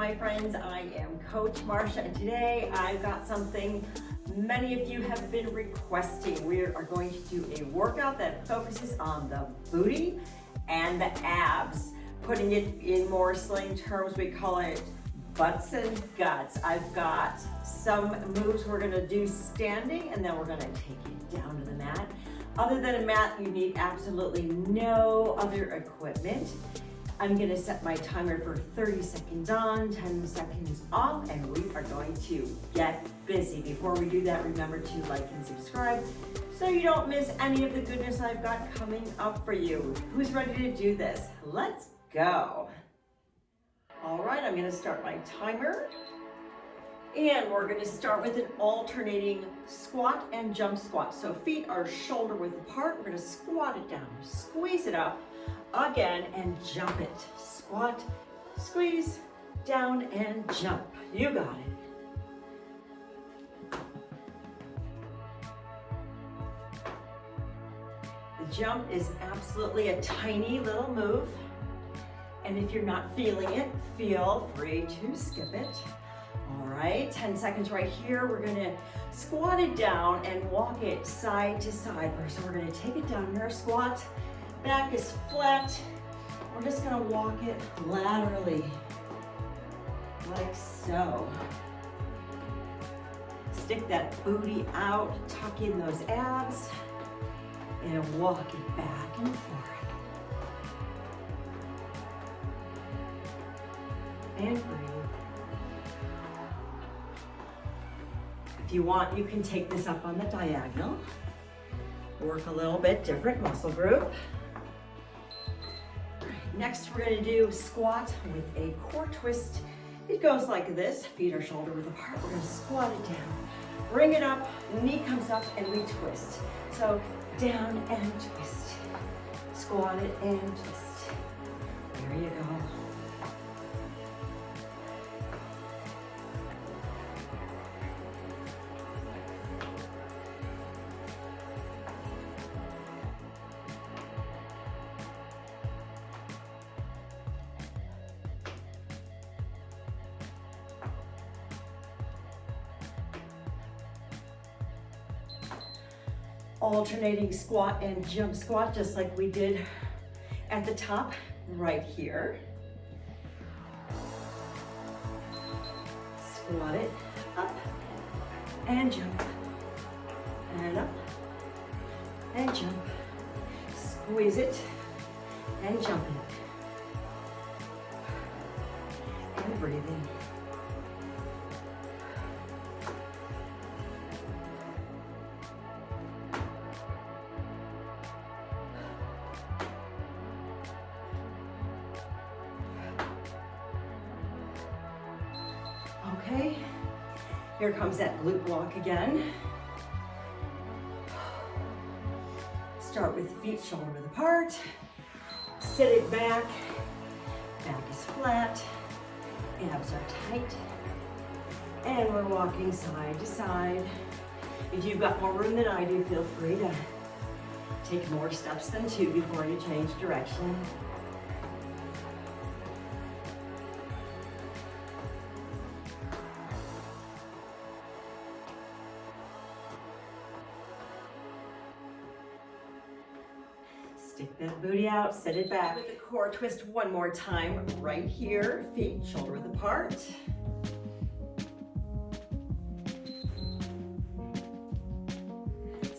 my friends. I am Coach Marsha, and today I've got something many of you have been requesting. We are going to do a workout that focuses on the booty and the abs. Putting it in more slang terms, we call it butts and guts. I've got some moves we're gonna do standing, and then we're gonna take it down to the mat. Other than a mat, you need absolutely no other equipment. I'm gonna set my timer for 30 seconds on, 10 seconds off, and we are going to get busy. Before we do that, remember to like and subscribe so you don't miss any of the goodness I've got coming up for you. Who's ready to do this? Let's go. All right, I'm gonna start my timer. And we're gonna start with an alternating squat and jump squat. So feet are shoulder width apart. We're gonna squat it down, squeeze it up again, and jump it. Squat, squeeze, down, and jump. You got it. The jump is absolutely a tiny little move. And if you're not feeling it, feel free to skip it. All right, 10 seconds right here. We're gonna squat it down and walk it side to side. So we're gonna take it down in our squat. Back is flat. We're just gonna walk it laterally, like so. Stick that booty out, tuck in those abs, and walk it back and forth. And breathe. If you want, you can take this up on the diagonal. Work a little bit different muscle group. Next, we're gonna do squat with a core twist. It goes like this, feet are shoulder width apart. We're gonna squat it down, bring it up, knee comes up, and we twist. So down and twist, squat it and twist. There you go. Alternating squat and jump squat, just like we did at the top right here. Squat it up and jump, and up and jump. Squeeze it and jump it. And breathe in. Okay, here comes that glute walk again. Start with feet shoulder width apart. Sit it back. Back is flat. Abs are tight. And we're walking side to side. If you've got more room than I do, feel free to take more steps than 2 before you change direction. Stick that booty out, set it back. With the core twist one more time, right here, feet shoulder width apart.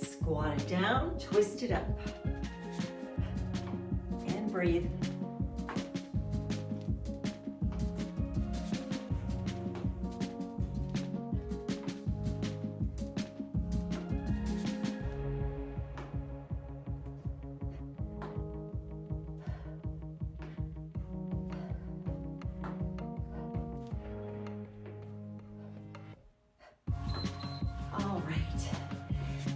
Squat it down, twist it up. And breathe.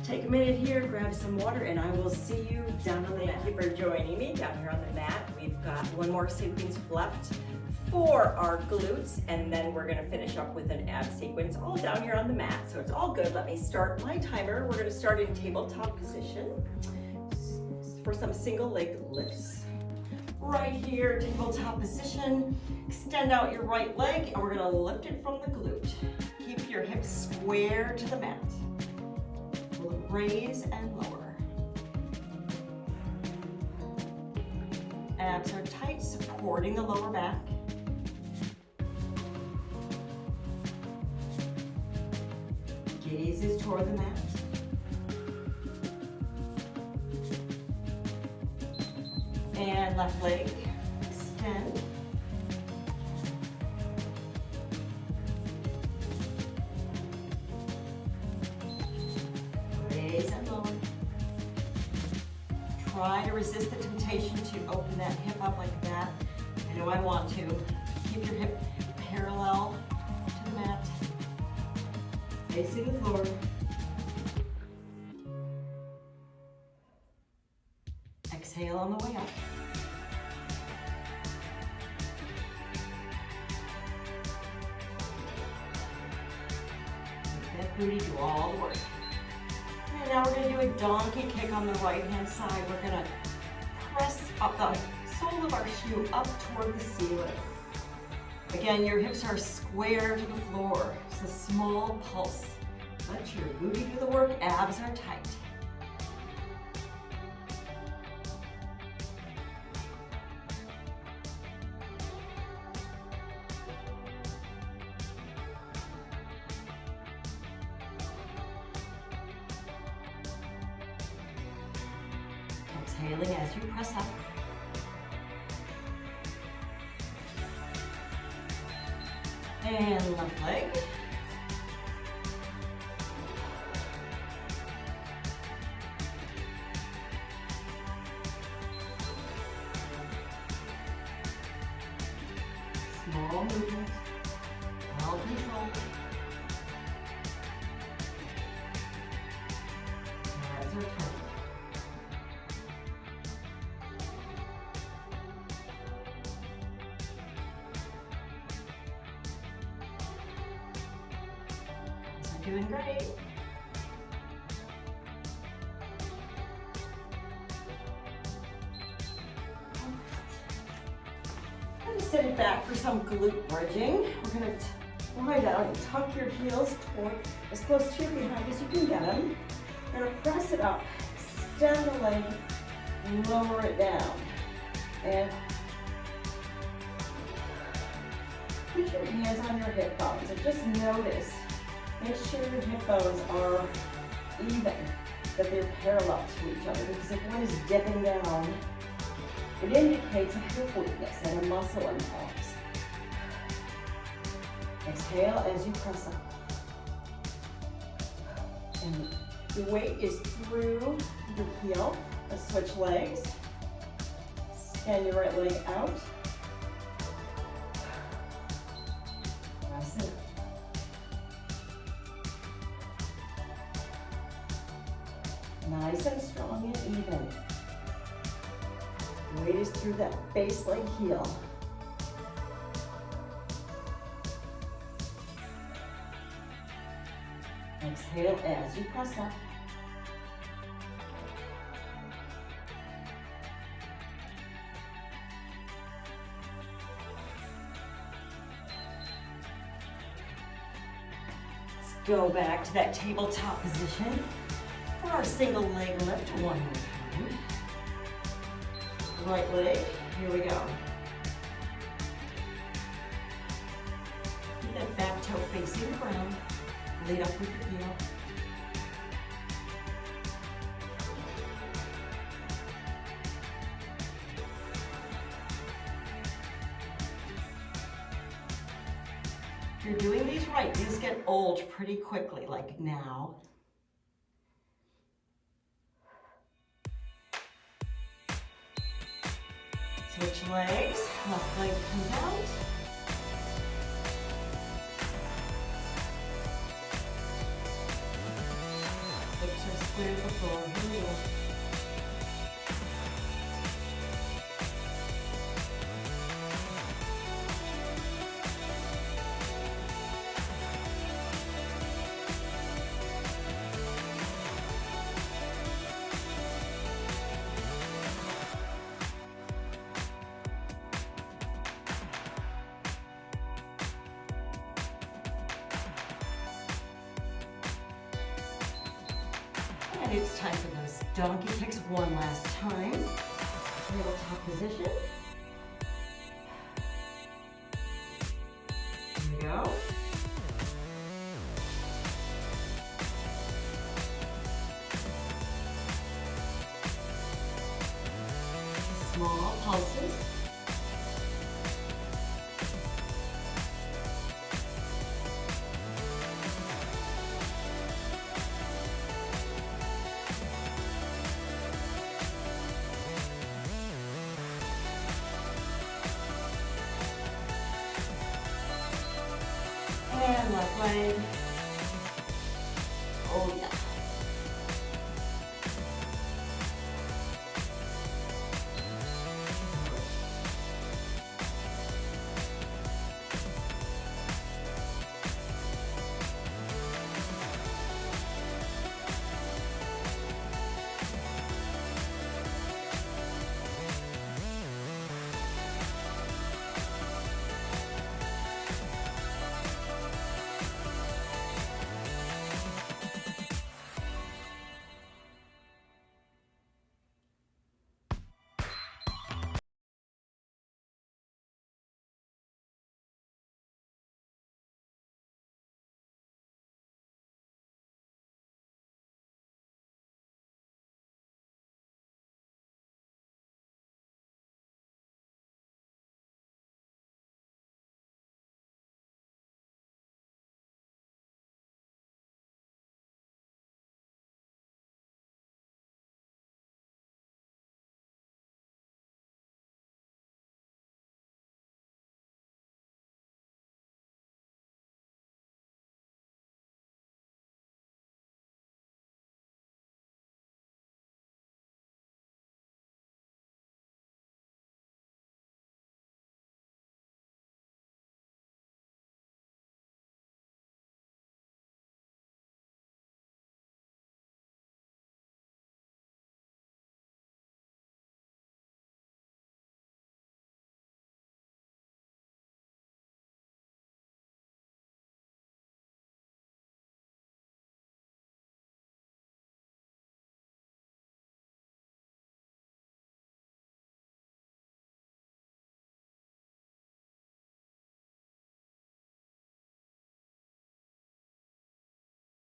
Take a minute here, grab some water, and I will see you down on the mat. Thank you for joining me down here on the mat. We've got one more sequence left for our glutes, and then we're gonna finish up with an ab sequence all down here on the mat. So it's all good. Let me start my timer. We're gonna start in tabletop position for some single leg lifts. right here, tabletop position. Extend out your right leg and we're gonna lift it from the glute. Keep your hips square to the mat. We'll raise and lower. Abs are tight, supporting the lower back. Gaze is toward the mat. And left leg, extend. Raise and lower. Try to resist the temptation to open that hip up like that. I know I want to. Keep your hip parallel to the mat. Facing the floor. Exhale on the way up. Let that booty do all the work. And now we're going to do a donkey kick on the right hand side. We're going to press up the sole of our shoe up toward the ceiling. Again, your hips are square to the floor. It's a small pulse. Let your booty do the work. Abs are tight. Exhaling as you press up. And left leg. Small movement, well controlled. Abs are tight. Doing great. I'm going to set it back for some glute bridging. We're going to lie down and tuck your heels toward as close to your behind as you can get them. You're going to press it up, extend the leg, lower it down, and put your hands on your hip bones and just notice. Make sure your hip bones are even, that they're parallel to each other, because if one is dipping down, it indicates a hip weakness and a muscle impulse. Exhale as you press up. And the weight is through the heel. Let's switch legs. Extend your right leg out. Press it. Nice and strong and even. Weight is through that base leg heel. Exhale as you press up. Let's go back to that tabletop position. For our single leg lift, one more time. Right leg, here we go. Keep that back toe facing the ground. Lead up with your heel. If you're doing these right, these get old pretty quickly, like now. Switch legs, left leg comes out. Hips are square to the floor, here we go. And it's time for those donkey kicks one last time. Tabletop position. Here we go. Small pulses. And left leg. Oh yeah.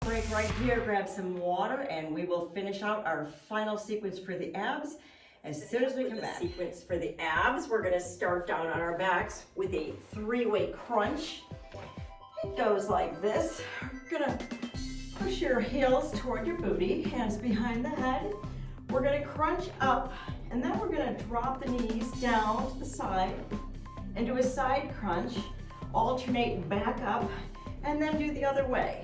Break right here, grab some water, and we will finish out our final sequence for the abs as soon as we come back. Sequence for the abs, we're gonna start down on our backs with a 3-weight crunch. It goes like this. We're gonna push your heels toward your booty, hands behind the head. We're gonna crunch up, and then we're gonna drop the knees down to the side and do a side crunch, alternate back up, and then do the other way.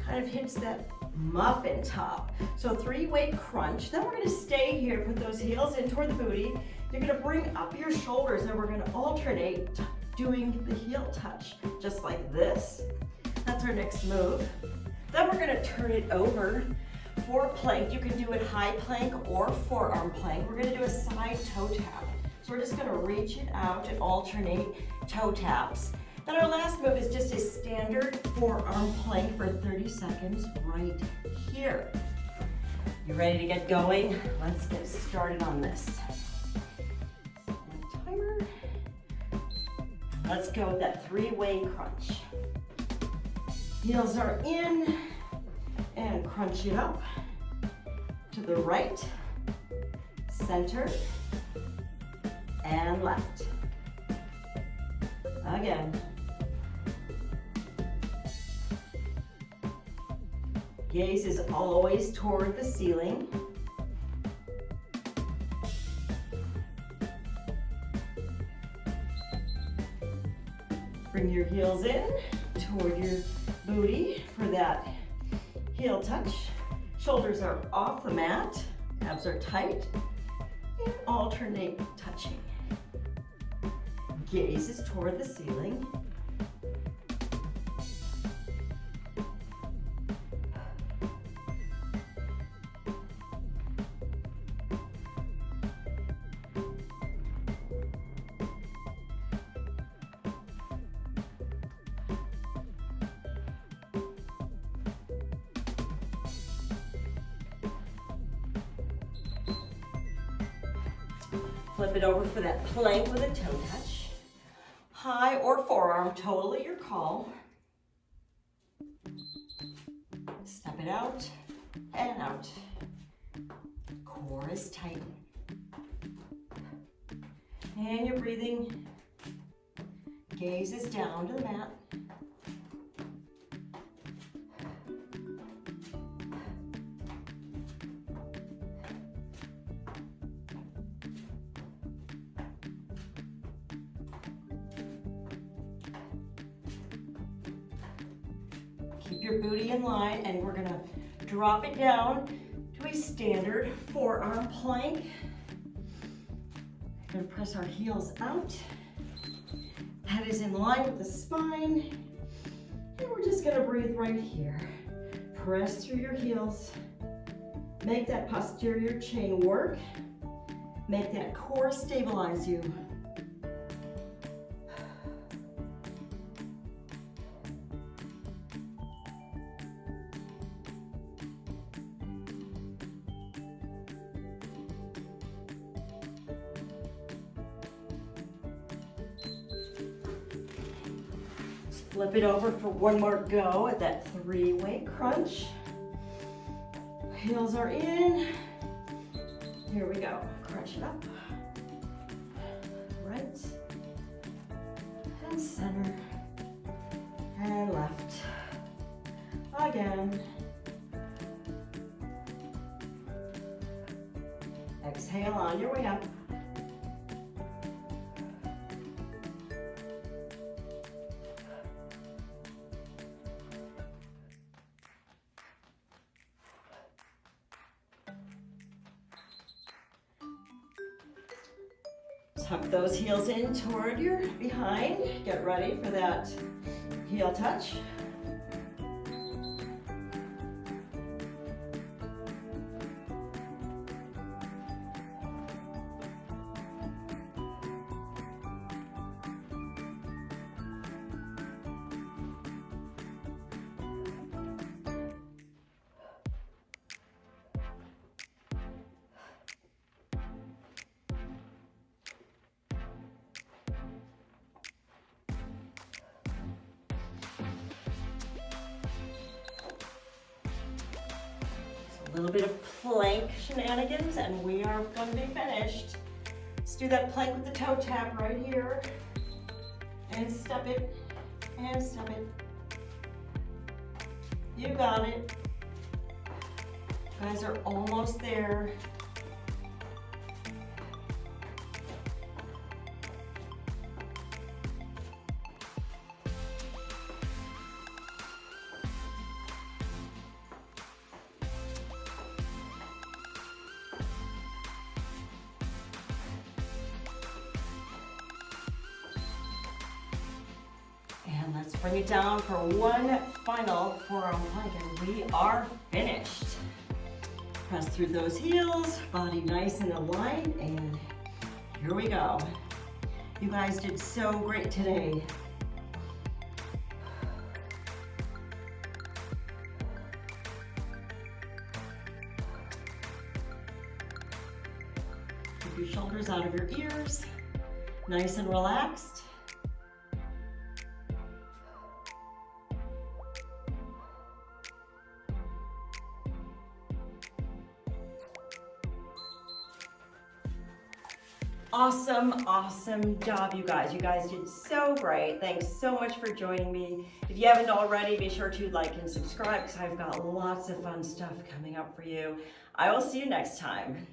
Kind of hits that muffin top. So 3-weight crunch. Then we're gonna stay here, put those heels in toward the booty. You're gonna bring up your shoulders and we're gonna alternate doing the heel touch, just like this. That's our next move. Then we're gonna turn it over for plank. You can do it high plank or forearm plank. We're gonna do a side toe tap. So we're just gonna reach it out and alternate toe taps. Then our last move is just a standard forearm plank for 30 seconds right here. You ready to get going? Let's get started on this. Timer. Let's go with that 3-way crunch. Heels are in and crunch it up to the right, center, and left. Again. Gaze is always toward the ceiling. Bring your heels in toward your booty for that heel touch. Shoulders are off the mat, abs are tight, and alternate touching. Gaze is toward the ceiling. Flip it over for that plank with a toe touch. High or forearm, totally your call. Step it out and out. Core is tight. And you're breathing. Gaze is down to the mat. Keep your booty in line, and we're gonna drop it down to a standard forearm plank. We're gonna press our heels out. Head is in line with the spine. And we're just gonna breathe right here. Press through your heels. Make that posterior chain work. Make that core stabilize you. Flip it over for one more go at that three-way crunch. Heels are in. Here we go. Crunch it up. Right. And center. And left. Again. Exhale on your way up. Tuck those heels in toward your behind. Get ready for that heel touch. A little bit of plank shenanigans and we are going to be finished. Let's do that plank with the toe tap right here. And step it, and step it. You got it. You guys are almost there. And let's bring it down for one final forearm plank and we are finished. Press through those heels, body nice and aligned, and here we go. You guys did so great today. Keep your shoulders out of your ears, nice and relaxed. Awesome, awesome job, you guys. You guys did so great. Thanks so much for joining me. If you haven't already, be sure to like and subscribe because I've got lots of fun stuff coming up for you. I will see you next time.